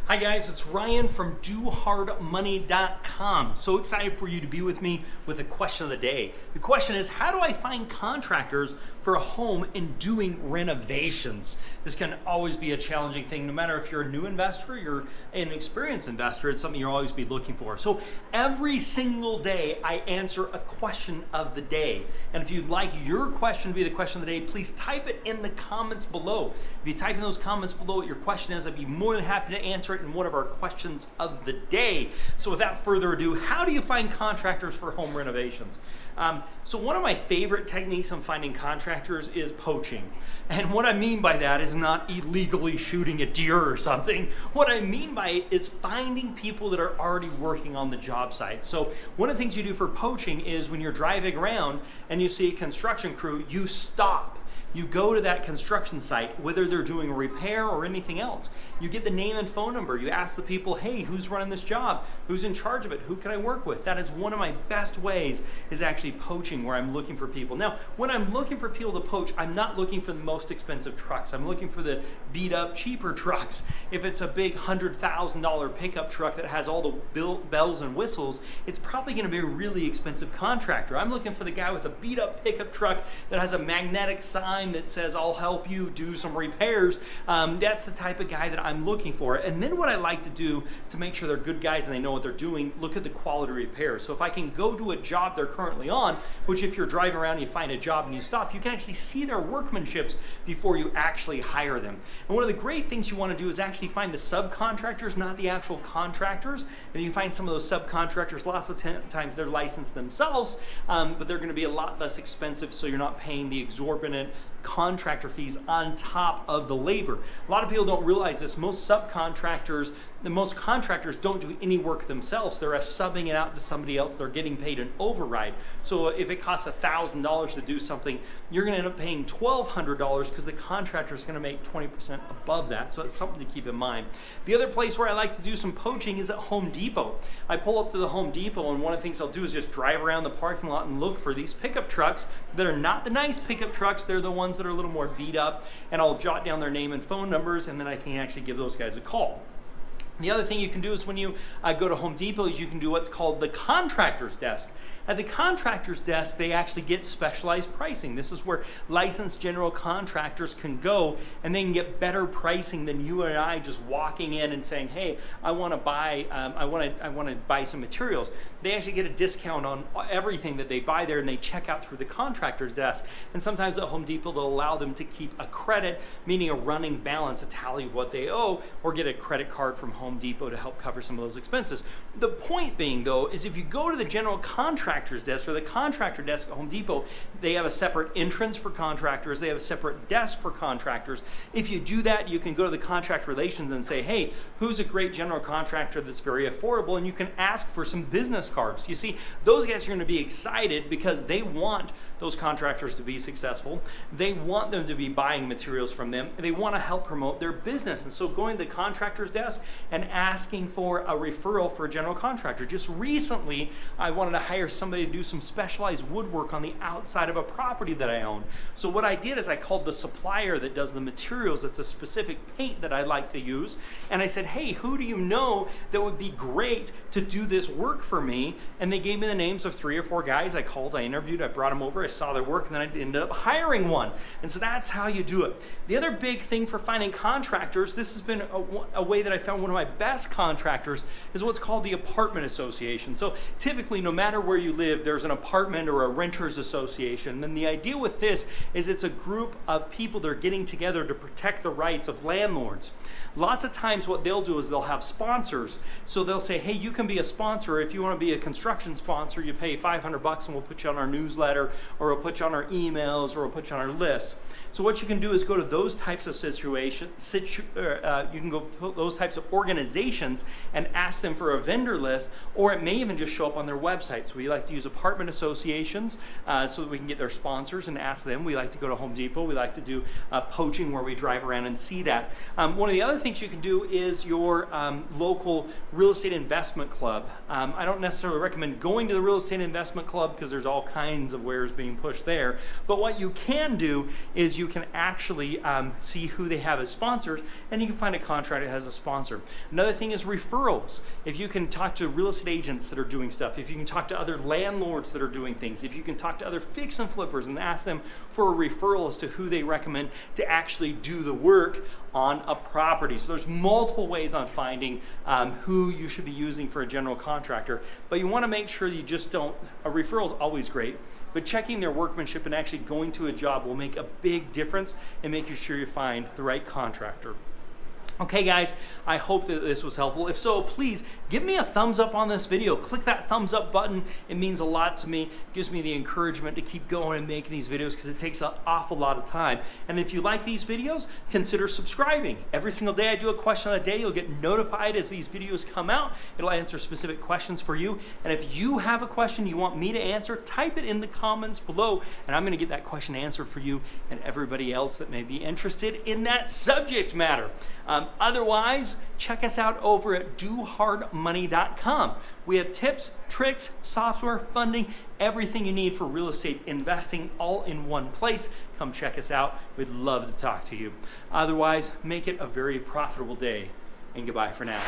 Hi guys, it's Ryan from DoHardMoney.com. So excited for you to be with me with the question of the day. The question is, how do I find contractors for a home in doing renovations? This can always be a challenging thing, no matter if you're a new investor, you're an experienced investor, it's something you'll always be looking for. So every single day I answer a question of the day. And if you'd like your question to be the question of the day, please type it in the comments below. If you type in those comments below what your question is, I'd be more than happy to answer it in one of our questions of the day. So without further ado, how do you find contractors for home renovations? So one of my favorite techniques on finding contractors is poaching. And what I mean by that is not illegally shooting a deer or something. What I mean by it is finding people that are already working on the job site. So one of the things you do for poaching is when you're driving around and you see a construction crew, you stop. You go to that construction site, whether they're doing a repair or anything else. You get the name and phone number. You ask the people, hey, who's running this job? Who's in charge of it? Who can I work with? That is one of my best ways, is actually poaching, where I'm looking for people. Now, when I'm looking for people to poach, I'm not looking for the most expensive trucks. I'm looking for the beat up, cheaper trucks. If it's a big $100,000 pickup truck that has all the bells and whistles, it's probably gonna be a really expensive contractor. I'm looking for the guy with a beat up pickup truck that has a magnetic sign that says, I'll help you do some repairs. That's the type of guy that I'm looking for. And then what I like to do to make sure they're good guys and they know what they're doing, look at the quality repairs. So if I can go to a job they're currently on, which if you're driving around and you find a job and you stop, you can actually see their workmanships before you actually hire them. And one of the great things you want to do is actually find the subcontractors, not the actual contractors. And you find some of those subcontractors, lots of times they're licensed themselves, but they're going to be a lot less expensive, so you're not paying the exorbitant contractor fees on top of the labor. A lot of people don't realize this. Most contractors don't do any work themselves. They're subbing it out to somebody else. They're getting paid an override. So if it costs $1,000 to do something, you're going to end up paying $1,200 because the contractor is going to make 20% above that. So that's something to keep in mind. The other place where I like to do some poaching is at Home Depot. I pull up to the Home Depot, and one of the things I'll do is just drive around the parking lot and look for these pickup trucks that are not the nice pickup trucks. They're the ones that are a little more beat up, and I'll jot down their name and phone numbers, and then I can actually give those guys a call. The other thing you can do is when you go to Home Depot is you can do what's called the Contractors Desk. At the Contractors Desk, they actually get specialized pricing. This is where licensed general contractors can go and they can get better pricing than you and I just walking in and saying, hey, I want to buy some materials. They actually get a discount on everything that they buy there, and they check out through the Contractors Desk. And sometimes at Home Depot, they'll allow them to keep a credit, meaning a running balance, a tally of what they owe, or get a credit card from Home Depot to help cover some of those expenses. The point being, though, is if you go to the general contractor's desk or the contractor desk at Home Depot, they have a separate entrance for contractors. They have a separate desk for contractors. If you do that, you can go to the contract relations and say, hey, who's a great general contractor that's very affordable? And you can ask for some business cards. You see, those guys are going to be excited because they want those contractors to be successful. They want them to be buying materials from them. They want to help promote their business. And so going to the contractor's desk and asking for a referral for a general contractor. Just recently, I wanted to hire somebody to do some specialized woodwork on the outside of a property that I own. So what I did is I called the supplier that does the materials, that's a specific paint that I like to use, and I said, hey, who do you know that would be great to do this work for me? And they gave me the names of 3 or 4 guys. I called, I interviewed, I brought them over, I saw their work, and then I ended up hiring one. And so that's how you do it. The other big thing for finding contractors, this has been a way that I found one of my best contractors, is what's called the apartment association. So typically, no matter where you live, there's an apartment or a renters association. And the idea with this is it's a group of people that are getting together to protect the rights of landlords. Lots of times what they'll do is they'll have sponsors. So they'll say, hey, you can be a sponsor. If you want to be a construction sponsor, you pay $500 and we'll put you on our newsletter, or we'll put you on our emails, or we'll put you on our list. So what you can do is go to those types of situations, you can go to those types of organizations and ask them for a vendor list, or it may even just show up on their website. So we like to use apartment associations so that we can get their sponsors and ask them. We like to go to Home Depot. We like to do poaching, where we drive around and see that. One of the other things you can do is your local real estate investment club. I don't necessarily recommend going to the real estate investment club because there's all kinds of wares being pushed there. But what you can do is you can actually see who they have as sponsors, and you can find a contractor that has a sponsor. Another thing is referrals. If you can talk to real estate agents that are doing stuff, if you can talk to other landlords that are doing things, if you can talk to other fix and flippers and ask them for a referral as to who they recommend to actually do the work on a property. So there's multiple ways on finding who you should be using for a general contractor, but you want to make sure you just don't, a referral is always great, but checking their workmanship and actually going to a job will make a big difference in making sure you find the right contractor. Okay guys, I hope that this was helpful. If so, please give me a thumbs up on this video. Click that thumbs up button. It means a lot to me. It gives me the encouragement to keep going and making these videos because it takes an awful lot of time. And if you like these videos, consider subscribing. Every single day I do a question of the day. You'll get notified as these videos come out. It'll answer specific questions for you. And if you have a question you want me to answer, type it in the comments below and I'm going to get that question answered for you and everybody else that may be interested in that subject matter. Otherwise, check us out over at dohardmoney.com. We have tips, tricks, software, funding, everything you need for real estate investing all in one place. Come check us out. We'd love to talk to you. Otherwise, make it a very profitable day, and goodbye for now.